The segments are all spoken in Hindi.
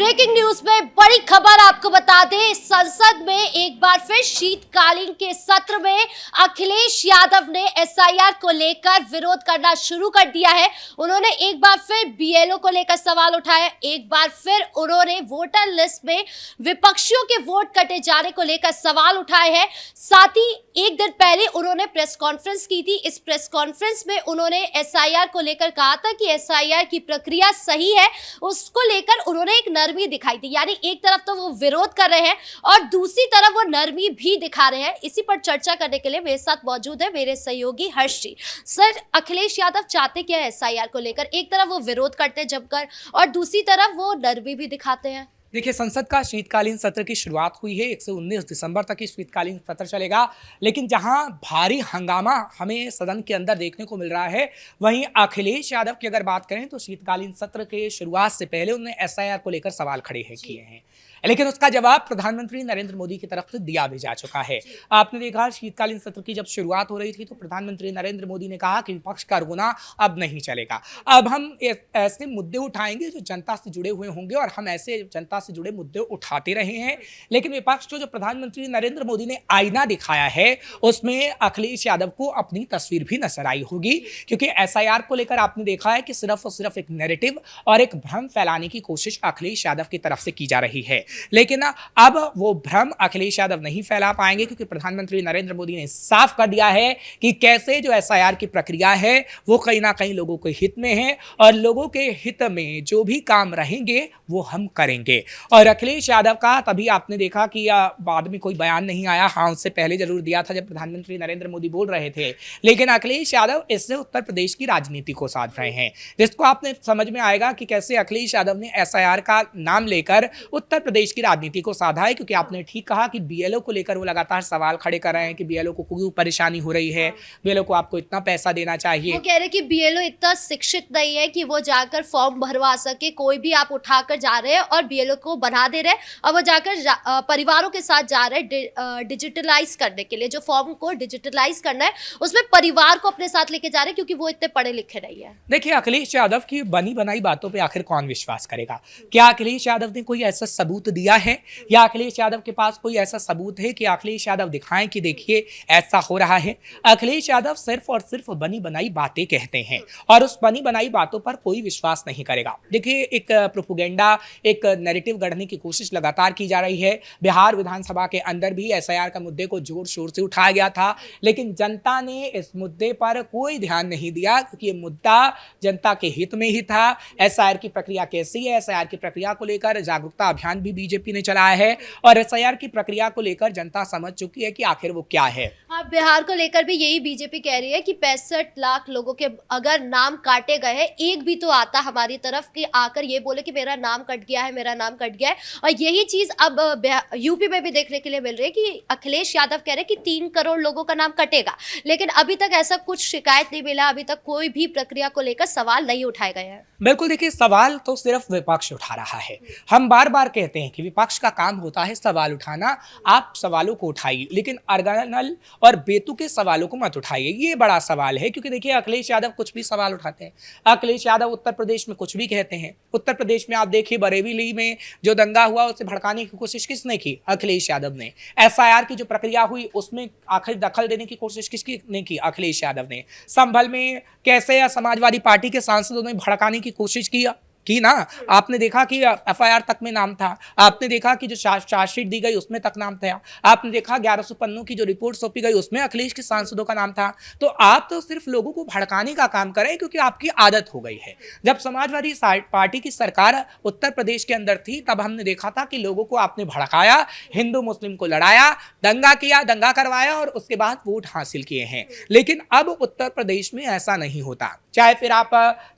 ब्रेकिंग न्यूज में बड़ी खबर आपको बता दें, संसद में एक बार फिर शीतकालीन के सत्र में अखिलेश यादव ने एसआईआर को लेकर विरोध करना शुरू कर दिया है। उन्होंने एक बार फिर बीएलओ को लेकर सवाल उठाया, एक बार फिर उन्होंने वोटर लिस्ट में विपक्षियों के वोट कटे जाने को लेकर सवाल उठाए हैं। साथ ही एक दिन पहले उन्होंने प्रेस कॉन्फ्रेंस की थी। इस प्रेस कॉन्फ्रेंस में उन्होंने एसआईआर को लेकर कहा था कि एसआईआर की प्रक्रिया सही है, उसको लेकर उन्होंने एक नरमी दिखाई थी। यानी एक तरफ तो वो विरोध कर रहे हैं और दूसरी तरफ वो नरमी भी दिखा रहे हैं। इसी पर चर्चा करने के लिए मेरे साथ मौजूद है मेरे सहयोगी हर्ष जी। सर, अखिलेश यादव चाहते क्या है एसआईआर को लेकर? एक तरफ वो विरोध करते हैं जमकर और दूसरी तरफ वो नरमी भी दिखाते हैं। देखिए, संसद का शीतकालीन सत्र की शुरुआत हुई है। 1 से 19 दिसंबर तक ही शीतकालीन सत्र चलेगा, लेकिन जहां भारी हंगामा हमें सदन के अंदर देखने को मिल रहा है, वहीं अखिलेश यादव की अगर बात करें तो शीतकालीन सत्र के शुरुआत से पहले उन्होंने एसआईआर को लेकर सवाल खड़े किए हैं, लेकिन उसका जवाब प्रधानमंत्री नरेंद्र मोदी की तरफ से दिया भी जा चुका है। आपने देखा, शीतकालीन सत्र की जब शुरुआत हो रही थी तो प्रधानमंत्री नरेंद्र रोना ने कहा कि विपक्ष का रोना अब नहीं चलेगा, अब हम ऐसे मुद्दे उठाएंगे जो जनता से जुड़े हुए होंगे और हम ऐसे जनता से जुड़े मुद्दे उठाते रहे हैं। लेकिन विपक्ष को जो प्रधानमंत्री नरेंद्र मोदी ने आईना दिखाया है उसमें अखिलेश यादव को अपनी तस्वीर भी नजर आई होगी, क्योंकि एसआईआर को लेकर आपने देखा है कि सिर्फ और सिर्फ एक नैरेटिव और एक भ्रम फैलाने की कोशिश अखिलेश यादव की तरफ से की जा रही है। लेकिन अब वो भ्रम अखिलेश यादव नहीं फैला पाएंगे, क्योंकि प्रधानमंत्री नरेंद्र मोदी ने साफ कर दिया है कि कैसे जो एसआईआर की प्रक्रिया है वो कहीं ना कहीं लोगों के हित में है और लोगों के हित में जो भी काम रहेंगे वो हम करेंगे। और अखिलेश यादव का तभी आपने देखा कि बाद में कोई बयान नहीं आया। हाँ, उससे पहले जरूर दिया था जब प्रधानमंत्री नरेंद्र मोदी बोल रहे थे, लेकिन अखिलेश यादव इससे उत्तर प्रदेश की राजनीति को साध रहे हैं, जिसको आपने समझ में आएगा कि कैसे अखिलेश यादव ने एसआईआर का नाम लेकर उत्तर प्रदेश की राजनीति को साधा है। क्योंकि आपने ठीक कहा कि बीएलओ को लेकर वो लगातार सवाल खड़े कर रहे हैं कि बीएलओ को कोई परेशानी हो रही है, बीएलओ को आपको इतना पैसा देना चाहिए। वो कह रहे कि बीएलओ इतना शिक्षित नहीं है कि वो जाकर फॉर्म भरवा सके, कोई भी आप उठाकर जा रहे हैं और बीएलओ को बना दे रहे हैं और वो जाकर परिवारों के साथ जा रहे हैं डिजिटलाइज करने के लिए। जो फॉर्म को डिजिटलाइज करना है उसमें परिवार को अपने साथ लेके जा रहे हैं, क्योंकि वो इतने पढ़े लिखे नहीं है। देखिए, अखिलेश यादव की बनी बनाई बातों पे आखिर कौन विश्वास करेगा? क्या अखिलेश यादव ने कोई ऐसा सबूत दिया है या अखिलेश यादव के पास कोई ऐसा सबूत है कि अखिलेश यादव दिखाएं कि देखिए ऐसा हो रहा है? अखिलेश यादव सिर्फ और सिर्फ बनी बनाई बातें कहते हैं और उस बनी बनाई बातों पर कोई विश्वास नहीं करेगा। देखिए, एक प्रोपेगेंडा, एक नैरेटिव गढ़ने की कोशिश लगातार की जा रही है। बिहार विधानसभा के अंदर भी एसआईआर का मुद्दे को जोर शोर से उठाया गया था, लेकिन जनता ने इस मुद्दे पर कोई ध्यान नहीं दिया, क्योंकि ये मुद्दा जनता के हित में ही था। एसआईआर की प्रक्रिया कैसी है, एसआईआर की प्रक्रिया को लेकर जागरूकता अभियान भी बीजेपी ने चलाया है और एसआईआर की प्रक्रिया को लेकर जनता समझ चुकी है कि आखिर वो क्या है। हाँ, बिहार को लेकर भी यही बीजेपी कह रही है कि 65 लाख लोगों के अगर नाम काटे गए हैं, एक भी तो आता हमारी तरफ कि आकर ये बोले कि मेरा नाम कट गया है, मेरा नाम कट गया है। और यही चीज अब यूपी में भी देखने के लिए मिल रही है कि अखिलेश यादव कह रहे हैं कि 3 करोड़ लोगों का नाम कटेगा, लेकिन अभी तक ऐसा कुछ शिकायत नहीं मिला, अभी तक कोई भी प्रक्रिया को लेकर सवाल नहीं उठाए गए हैं। बिल्कुल, देखिए, सवाल तो सिर्फ विपक्ष उठा रहा है। हम बार बार कहते हैं कि विपक्ष का काम होता है सवाल उठाना। आप सवालों को उठाइए, लेकिन अर्गनल और बेतुके सवालों को मत उठाइए। ये बड़ा सवाल है, क्योंकि देखिए, अखिलेश यादव कुछ भी सवाल उठाते हैं। अखिलेश यादव उत्तर प्रदेश में कुछ भी कहते हैं। उत्तर प्रदेश में आप देखिए, बरेली में जो दंगा हुआ उसे भड़काने की कोशिश किसने की? अखिलेश यादव ने। एसआईआर की जो प्रक्रिया हुई उसमें आखिर दखल देने की कोशिश किसने की? अखिलेश यादव ने। संभल में कैसे समाजवादी पार्टी के सांसदों ने भड़काने की कोशिश की ना, आपने देखा कि एफआईआर तक में नाम था, आपने देखा कि जो चार्जशीट दी गई उसमें तक नाम था, आपने देखा 1100 पन्नों की जो रिपोर्ट सौंपी गई उसमें अखिलेश के सांसदों का नाम था। तो आप तो सिर्फ लोगों को भड़काने का काम करें, क्योंकि आपकी आदत हो गई है। जब समाजवादी पार्टी की सरकार उत्तर प्रदेश के अंदर थी तब हमने देखा था कि लोगों को आपने भड़काया, हिंदू मुस्लिम को लड़ाया, दंगा किया, दंगा करवाया और उसके बाद वोट हासिल किए हैं। लेकिन अब उत्तर प्रदेश में ऐसा नहीं होता। चाहे फिर आप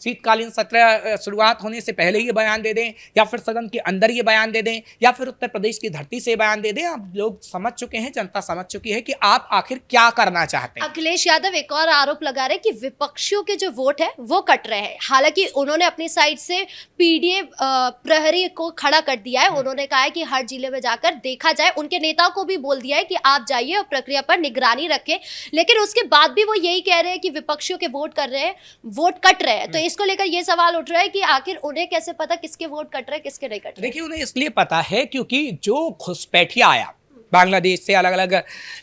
शीतकालीन सत्र शुरुआत होने से पहले ये बयान दे दें या फिर सदन के अंदर ये बयान दे दें या फिर उत्तर प्रदेश की धरती से बयान दे दें, अब लोग समझ चुके हैं, जनता समझ चुकी है कि आप आखिर क्या करना चाहते हैं। अखिलेश यादव एक और आरोप लगा रहे हैं कि विपक्षियों के जो वोट है वो कट रहे हैं। हालांकि उन्होंने अपनी साइड से पीडीए प्रहरी को खड़ा कर दिया है। उन्होंने कहा है कि हर जिले में जाकर देखा जाए, उनके नेताओं को भी बोल दिया है कि आप जाइए और प्रक्रिया पर निगरानी रखें। लेकिन उसके बाद भी वो यही कह रहे हैं कि विपक्षियों के वोट कट रहे हैं। तो इसको लेकर ये सवाल उठ रहा है कि आखिर उन्हें कैसे पता किसके वोट कट रहे किसके नहीं कट रहे? देखिए, उन्हें इसलिए पता है क्योंकि जो घुसपैठिया आया बांग्लादेश से अलग अलग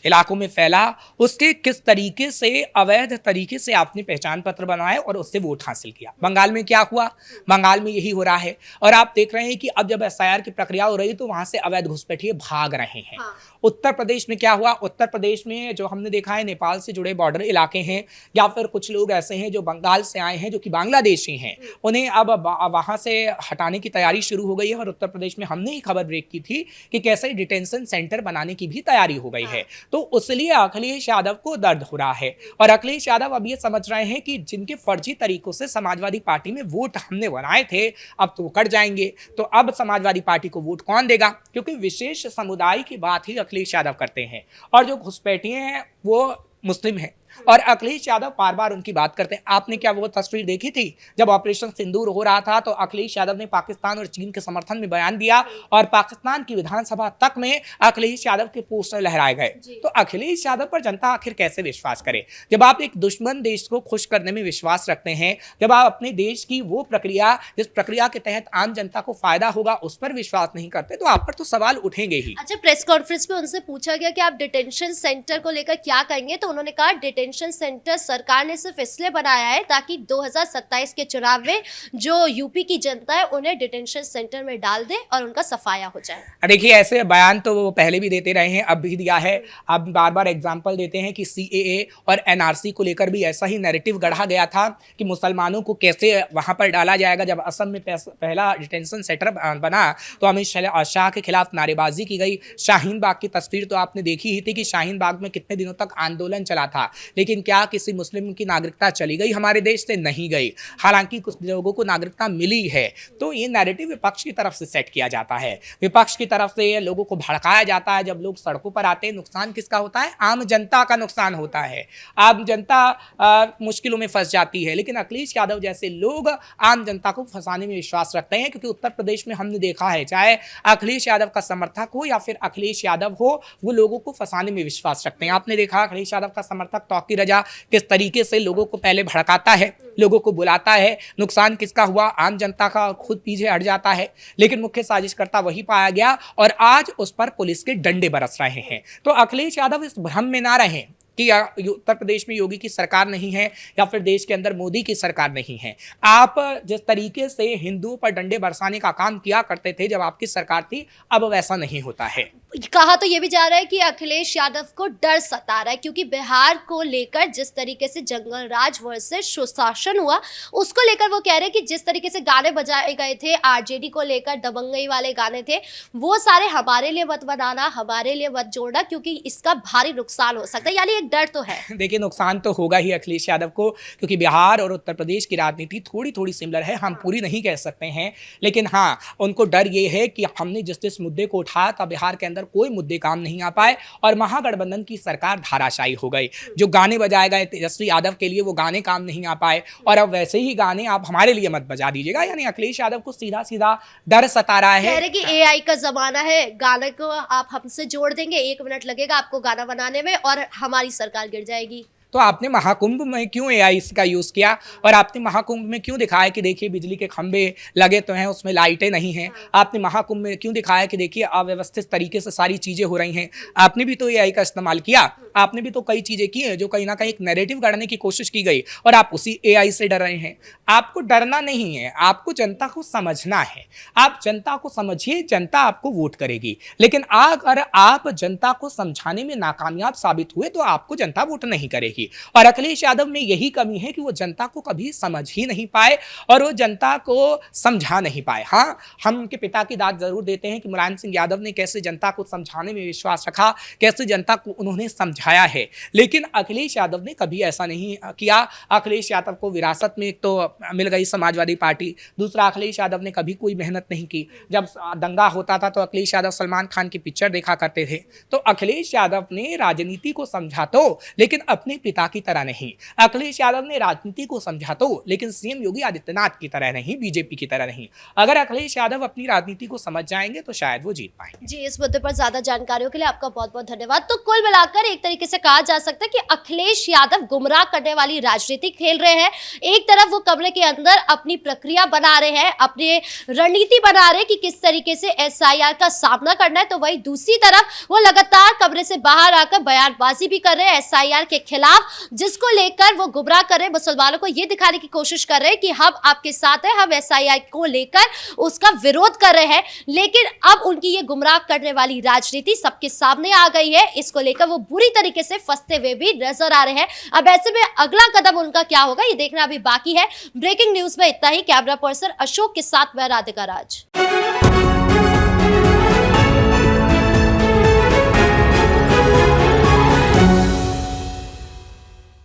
इलाकों में फैला, उसके किस तरीके से अवैध तरीके से आपने पहचान पत्र बनाए और उससे वोट हासिल किया। बंगाल में क्या हुआ, बंगाल में यही हो रहा है। और आप देख रहे हैं कि अब जब एसआईआर की प्रक्रिया हो रही है तो वहां से अवैध घुसपैठिए भाग रहे हैं। हाँ। उत्तर प्रदेश में क्या हुआ, उत्तर प्रदेश में जो हमने देखा है नेपाल से जुड़े बॉर्डर इलाके हैं या फिर कुछ लोग ऐसे हैं जो बंगाल से आए हैं जो कि बांग्लादेशी हैं, उन्हें अब वहां से हटाने की तैयारी शुरू हो गई है। और उत्तर प्रदेश में हमने ही खबर ब्रेक की थी कि कैसे डिटेंशन सेंटर बनाने की भी तैयारी हो गई है। तो इसलिए अखिलेश यादव को दर्द हो रहा है और अखिलेश यादव अब ये समझ रहे हैं कि जिनके फर्जी तरीकों से समाजवादी पार्टी में वोट हमने बनाए थे अब तो कट जाएंगे। तो अब समाजवादी पार्टी को वोट कौन देगा, क्योंकि विशेष समुदाय की बात ही अखिलेश यादव करते हैं और जो घुसपैठिए हैं वो मुस्लिम हैं और अखिलेश यादव बार बार उनकी बात करते हैं। आपने क्या वो तस्वीर देखी थी जब ऑपरेशन सिंदूर हो रहा था तो अखिलेश यादव ने पाकिस्तान और चीन के समर्थन में बयान दिया और पाकिस्तान की विधानसभा तक में अखिलेश यादव के पोस्टर लहराए गए। तो अखिलेश यादव पर जनता आखिर कैसे विश्वास करे जब आप एक दुश्मन देश को खुश करने में विश्वास रखते हैं, जब आप अपने देश की वो प्रक्रिया जिस प्रक्रिया के तहत आम जनता को फायदा होगा उस पर विश्वास नहीं करते तो आप पर तो सवाल उठेंगे ही। अच्छा, प्रेस कॉन्फ्रेंस में उनसे पूछा गया कि आप डिटेंशन सेंटर को लेकर क्या कहेंगे, तो उन्होंने कहा डिटेंशन सेंटर सरकार ने सिर्फ इसलिए बनाया है ताकि 2027 के चुनाव में जो यूपी की जनता है उन्हें डिटेंशन सेंटर में डाल दे और उनका सफाया हो जाए। देखिए, ऐसे बयान तो वो पहले भी देते रहे हैं, अब भी दिया है। अब बार बार एग्जांपल देते हैं कि सीएए और एनआरसी को लेकर भी ऐसा ही नैरेटिव गढ़ा गया था कि मुसलमानों को कैसे वहां पर डाला जाएगा। जब असम में पहला डिटेंशन सेंटर बना तो अमित शाह के खिलाफ नारेबाजी की गई। शाहीन बाग की तस्वीर तो आपने देखी ही थी कि शाहीन बाग में कितने दिनों तक आंदोलन चला था, लेकिन क्या किसी मुस्लिम की नागरिकता चली गई हमारे देश से? नहीं गई। हालांकि कुछ लोगों को नागरिकता मिली है। तो ये नैरेटिव विपक्ष की तरफ से सेट किया जाता है, विपक्ष की तरफ से लोगों को भड़काया जाता है। जब लोग सड़कों पर आते हैं नुकसान किसका होता है? आम जनता का नुकसान होता है। आम जनता मुश्किलों में फंस जाती है। लेकिन अखिलेश यादव जैसे लोग आम जनता को फंसाने में विश्वास रखते हैं, क्योंकि उत्तर प्रदेश में हमने देखा है चाहे अखिलेश यादव का समर्थक हो या फिर अखिलेश यादव हो, वो लोगों को फंसाने में विश्वास रखते हैं। आपने देखा अखिलेश यादव का समर्थक तौकीर रजा किस तरीके से लोगों को पहले भड़काता है, लोगों को बुलाता है, नुकसान किसका हुआ? आम जनता का, और खुद पीछे हट जाता है। लेकिन मुख्य साजिशकर्ता वही पाया गया और आज उस पर पुलिस के डंडे बरस रहे हैं। तो अखिलेश यादव इस भ्रम में ना रहें कि उत्तर प्रदेश में योगी की सरकार नहीं है या फिर देश के अंदर मोदी की सरकार नहीं है। आप जिस तरीके से हिंदुओं पर डंडे बरसाने का काम किया करते थे जब आपकी सरकार थी, अब वैसा नहीं होता है। कहा तो ये भी जा रहा है कि अखिलेश यादव को डर सता रहा है, क्योंकि बिहार को लेकर जिस तरीके से जंगल राज वर्सेस सुशासन हुआ उसको लेकर वो कह रहे हैं कि जिस तरीके से गाने बजाए गए थे आरजेडी को लेकर, दबंगई वाले गाने थे, वो सारे हमारे लिए मत बनाना, हमारे लिए मत जोड़ना, क्योंकि इसका भारी नुकसान हो सकता है। यानी एक डर तो है। देखिए, नुकसान तो होगा ही अखिलेश यादव को, क्योंकि बिहार और उत्तर प्रदेश की राजनीति थोड़ी थोड़ी सिमिलर है। हम पूरी नहीं कह सकते हैं, लेकिन हाँ, उनको डर ये है कि हमने जिस जिस मुद्दे को उठाया था बिहार के अंदर कोई मुद्दे काम नहीं आ पाए और महागठबंधन की सरकार धाराशायी हो गई। जो गाने बजाए गए तेजस्वी यादव के लिए वो गाने काम नहीं आ पाए और अब वैसे ही गाने आप हमारे लिए मत बजा दीजिएगा। यानी अखिलेश यादव को सीधा सीधा डर सता रहा है। कह रहे कि एआई का जमाना है, गाने को आप हमसे जोड़ देंगे, 1 मिनट लगेगा आपको गाना बनाने में और हमारी सरकार गिर जाएगी। तो आपने महाकुंभ में क्यों एआई का यूज़ किया और आपने महाकुंभ में क्यों दिखाया कि देखिए बिजली के खंभे लगे तो हैं, उसमें लाइटें नहीं हैं? आपने महाकुंभ में क्यों दिखाया कि देखिए अव्यवस्थित तरीके से सारी चीज़ें हो रही हैं? आपने भी तो एआई का इस्तेमाल किया, आपने भी तो कई चीज़ें की हैं जो कहीं ना कहीं एक नैरेटिव गढ़ने की कोशिश की गई और आप उसी एआई से डर रहे हैं। आपको डरना नहीं है, आपको जनता को समझना है। आप जनता को समझिए, जनता आपको वोट करेगी। लेकिन अगर आप जनता को समझाने में नाकामयाब साबित हुए तो आपको जनता वोट नहीं करेगी। और अखिलेश यादव में यही कमी है कि वो जनता को कभी समझ ही नहीं पाए और वो जनता को समझा नहीं पाए। हाँ, हम उनके पिता की दाद जरूर देते हैं कि मुलायम सिंह यादव ने कैसे जनता को समझाने में विश्वास रखा, कैसे जनता को उन्होंने समझाया है। लेकिन अखिलेश यादव ने कभी ऐसा नहीं किया। अखिलेश यादव को विरासत में एक तो मिल गई समाजवादी पार्टी, दूसरा अखिलेश यादव ने कभी कोई मेहनत नहीं की। जब दंगा होता था तो अखिलेश यादव सलमान खान की पिक्चर देखा करते थे। तो अखिलेश यादव ने राजनीति को समझा तो, लेकिन अपने पिता की तरह नहीं। अखिलेश यादव ने राजनीति को समझा तो, लेकिन सीएम योगी आदित्यनाथ की तरह नहीं, बीजेपी की तरह नहीं। अगर अखिलेश यादव अपनी राजनीति को समझ जाएंगे तो शायद वो जीत पाएंगे। जी, इस मुद्दे पर ज्यादा जानकारियों के लिए आपका बहुत बहुत धन्यवाद। तो कुल मिलाकर एक तरीके से कहा जा सकता है कि अखिलेश यादव गुमराह करने वाली राजनीति खेल रहे हैं। एक तरफ वो कमरे के अंदर अपनी प्रक्रिया बना रहे हैं, अपनी रणनीति बना रहे हैं कि किस तरीके से एसआईआर का सामना करना है, तो वहीं दूसरी तरफ वो लगातार कमरे से बाहर आकर बयानबाजी भी कर रहे हैं एसआईआर के खिलाफ, जिसको लेकर वो गुमराह कर रहे हैं, मुसलमानों को ये दिखाने की कोशिश कर रहे हैं कि हम आपके साथ हैं, हम एसआईआर को लेकर उसका विरोध कर रहे हैं। लेकिन अब उनकी ये गुमराह करने वाली राजनीति सबके सामने आ गई है। इसको लेकर वो बुरी तरीके से फंसते हुए भी नजर आ रहे हैं। अब ऐसे में अगला कदम उनका क्या होगा, ये देखना अभी बाकी है। ब्रेकिंग न्यूज में इतना ही। कैमरा पर्सन अशोक के साथ मैं राधिका राज।